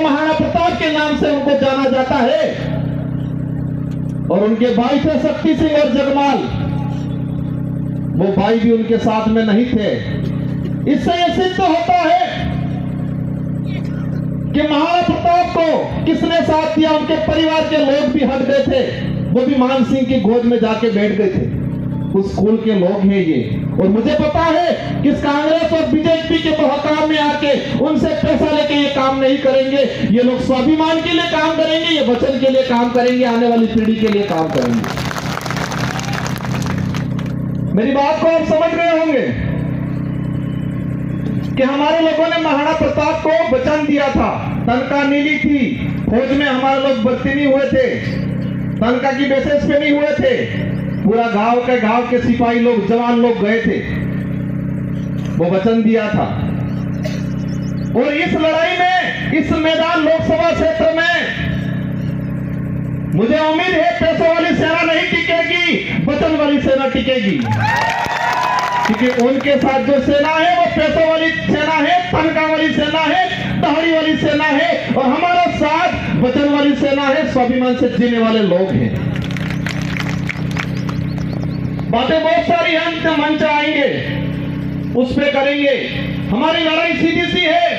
महाराणा प्रताप के नाम से उनको जाना जाता है। और उनके भाई थे शक्ति सिंह और जगमाल, वो भाई भी उनके साथ में नहीं थे। इससे यह सिद्ध होता है कि महाराणा प्रताप को किसने साथ दिया। उनके परिवार के लोग भी हट गए थे, वो भी मान सिंह की गोद में जाके बैठ गए थे। उस स्कूल के लोग हैं ये। और मुझे पता है कि इस कांग्रेस और बीजेपी के बहकाम में आके उनसे पैसा लेके ये काम नहीं करेंगे। ये लोग स्वाभिमान के लिए काम करेंगे, ये वचन के लिए काम करेंगे, आने वाली पीढ़ी के लिए काम करेंगे। मेरी बात को आप समझ रहे होंगे कि हमारे लोगों ने महाराणा प्रताप को वचन दिया था। तनख्वाह नीली थी, फौज में हमारे लोग भर्ती नहीं हुए थे, तनख्वाह की बेसिस पे नहीं हुए थे। पूरा गांव के सिपाही लोग, जवान लोग गए थे, वो वचन दिया था। और इस लड़ाई में, इस मैदान लोकसभा क्षेत्र में मुझे उम्मीद है पैसों वाली सेना नहीं टिकेगी, वचन वाली सेना टिकेगी। क्योंकि उनके साथ जो सेना है वो पैसों वाली सेना है, तनख्वाह वाली सेना है, दहाड़ी वाली सेना है। और हमारा साथ वचन वाली सेना है, स्वाभिमान से जीने वाले लोग हैं। बातें बहुत सारी हैं, मंच आएंगे उस पे करेंगे। हमारी लड़ाई सीधी सी है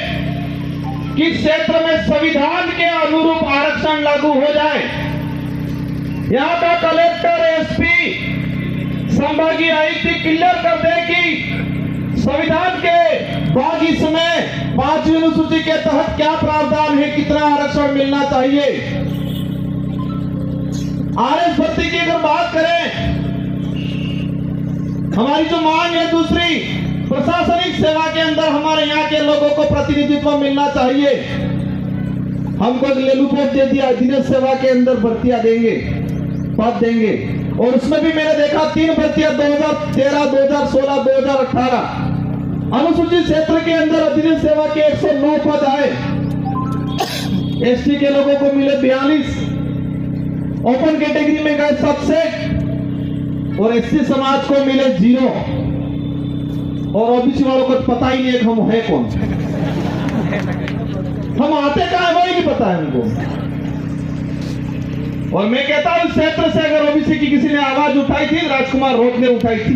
कि इस क्षेत्र में संविधान के अनुरूप आरक्षण लागू हो जाए। यहां का कलेक्टर, एसपी, संभागीय आयुक्त क्लियर कर दे कि संविधान के भाग इसमें 5वीं अनुसूची के तहत क्या प्रावधान है, कितना आरक्षण मिलना चाहिए। आरएस भर्ती की अगर बात करें, हमारी जो मांग है दूसरी, प्रशासनिक सेवा के अंदर हमारे यहाँ के लोगों को प्रतिनिधित्व मिलना चाहिए। हमको लेलू पोस्ट दे दिया, अधीनस्थ सेवा के अंदर भर्तियां देंगे, पद देंगे। और उसमें भी मैंने देखा 3 भर्तियां 2013, 2016, 2018। अनुसूचित क्षेत्र के अंदर अधीनस्थ सेवा के 109 पद आए, एसटी के लोगों को मिले 42, ओपन कैटेगरी में गए 67 और एससी समाज को मिले 0। और ओबीसी वालों को पता ही नहीं है हम है कौन, हम आते कहां है वही नहीं पता है हमको। और मैं कहता हूं इस क्षेत्र से अगर ओबीसी की किसी ने आवाज उठाई थी, राजकुमार रोत ने उठाई थी।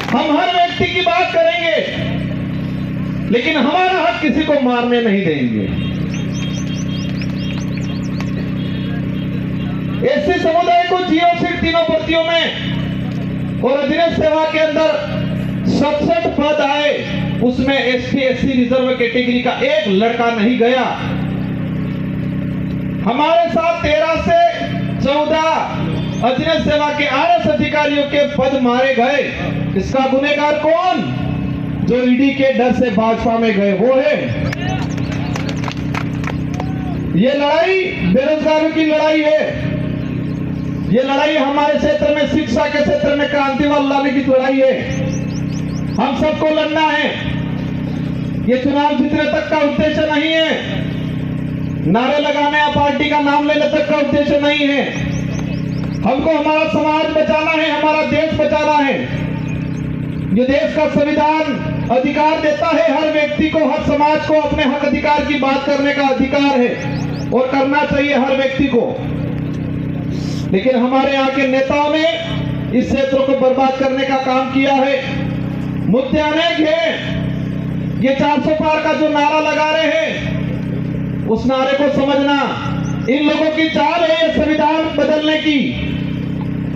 हम हर व्यक्ति की बात करेंगे, लेकिन हमारा हक किसी को मारने नहीं देंगे। एससी समुदाय को 0 सीट 3 भर्तियों में और अधीनस्थ सेवा के अंदर 67 पद आए, उसमें एसटी एससी रिजर्व कैटेगरी का एक लड़का नहीं गया। हमारे साथ 13 से 14 अधीनस्थ सेवा के आरएस अधिकारियों के पद मारे गए। इसका गुनहगार कौन? जो ईडी के डर से भाजपा में गए वो है। ये लड़ाई बेरोजगारों की लड़ाई है। ये लड़ाई हमारे क्षेत्र में शिक्षा के क्षेत्र में क्रांति लाने की लड़ाई है। हम सबको लड़ना है। ये चुनाव जीतने तक का उद्देश्य नहीं है, नारे लगाने या पार्टी का नाम लेने तक का उद्देश्य नहीं है। हमको हमारा समाज बचाना है, हमारा देश बचाना है। जो देश का संविधान अधिकार देता है हर व्यक्ति को, हर समाज को अपने हक अधिकार की बात करने का अधिकार है और करना चाहिए हर व्यक्ति को। लेकिन हमारे यहाँ के नेताओं ने इस क्षेत्र को बर्बाद करने का काम किया है। मुद्दे अनेक हैं। ये 400 पार का जो नारा लगा रहे हैं, उस नारे को समझना। इन लोगों की चाल है ये संविधान बदलने की,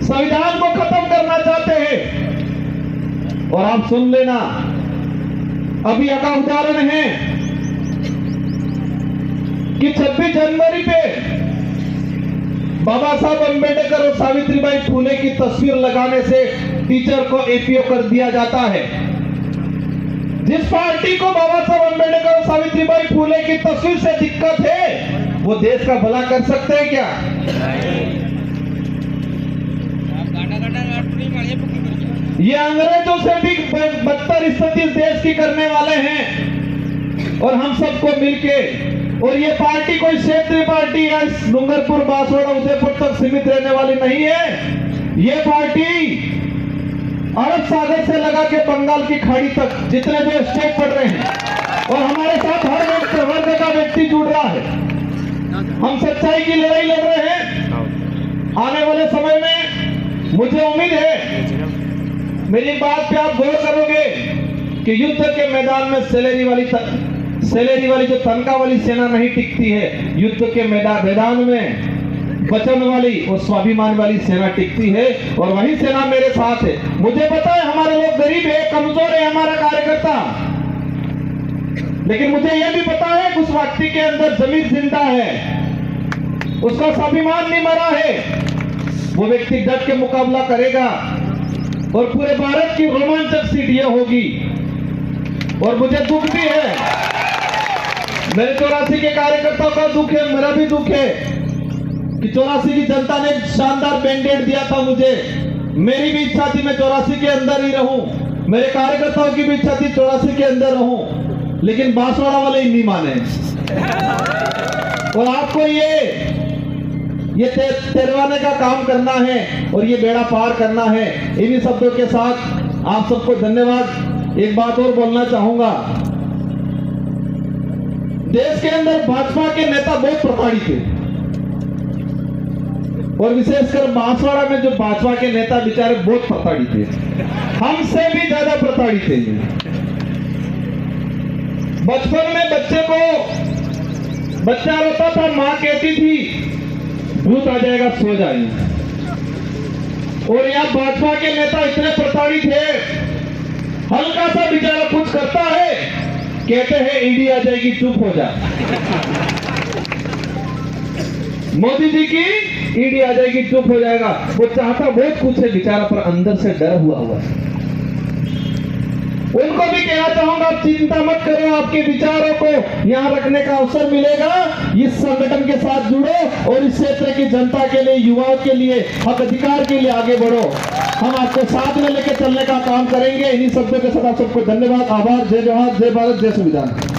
संविधान को खत्म करना चाहते हैं। और आप सुन लेना, अभी का उदाहरण है कि 26 जनवरी पे बाबा साहब अंबेडकर और सावित्रीबाई फुले की तस्वीर लगाने से टीचर को एपीओ कर दिया जाता है। जिस पार्टी को बाबा साहब अंबेडकर और सावित्रीबाई फुले की तस्वीर से दिक्कत है, वो देश का भला कर सकते हैं क्या? ये अंग्रेजों से भी बदतर स्थिति देश की करने वाले हैं। और हम सबको मिलके, और ये पार्टी कोई क्षेत्रीय पार्टी है, डूंगरपुर, बांसवाड़ा, उदयपुर तक सीमित रहने वाली नहीं है। ये पार्टी अरब सागर से लगा के बंगाल की खाड़ी तक जितने भी स्टेट पड़ रहे हैं, और हमारे साथ हर हम सच्चाई की लड़ाई लड़ रहे हैं। आने वाले समय में मुझे उम्मीद है मेरी बात पे आप गौर करोगे कि युद्ध के मैदान में सैलरी वाली जो तनख्वाह वाली सेना नहीं टिकती है, युद्ध के मैदान में वचन वाली और स्वाभिमान वाली सेना टिकती है, और वही सेना मेरे साथ है। मुझे पता है हमारे लोग गरीब है, कमजोर है हमारा कार्यकर्ता, लेकिन मुझे यह भी पता है उस व्यक्ति के अंदर जमीर जिंदा है, उसका स्वाभिमान नहीं मरा है। वो व्यक्ति डट के मुकाबला करेगा और पूरे भारत की रोमांचक सीट यह होगी। और मुझे दुख भी है, मेरे 84 के कार्यकर्ताओं का दुख है, मेरा भी दुख है कि 84 की जनता ने शानदार मैंडेट दिया था मुझे। मेरी भी इच्छा थी मैं 84 के अंदर ही रहूं, मेरे कार्यकर्ताओं की भी इच्छा थी 84 के अंदर रहूं, लेकिन बांसवाड़ा वाले ही नहीं माने। और आपको ये तेरवाने का काम करना है और ये बेड़ा पार करना है। इन्हीं शब्दों के साथ आप सबको धन्यवाद। एक बात और बोलना चाहूंगा, देश के अंदर भाजपा के नेता बहुत प्रताड़ित थे, और विशेषकर बांसवाड़ा में जो भाजपा के नेता बेचारे बहुत प्रताड़ित थे, हमसे भी ज्यादा प्रताड़ित थे। बचपन में बच्चा रोता था, मां कहती थी भूत आ जाएगा सो जाएंगे, और यहाँ भाजपा के नेता इतने प्रताड़ित है, हल्का सा बेचारा कुछ करता है कहते हैं ईडी आ जाएगी चुप हो जा। मोदी जी की ईडी आ जाएगी चुप हो जाएगा। वो चाहता बहुत कुछ है बेचारा, पर अंदर से डर हुआ है। उनको भी कहना चाहूंगा, आप चिंता मत करो, आपके विचारों को यहाँ रखने का अवसर मिलेगा। इस संगठन के साथ जुड़ो और इस क्षेत्र की जनता के लिए, युवाओं के लिए, हक अधिकार के लिए आगे बढ़ो। हम आपको साथ में लेकर चलने का काम करेंगे। इन्हीं शब्दों के साथ आप सबको धन्यवाद, आभार। जय जवाहर, जय भारत, जय संविधान।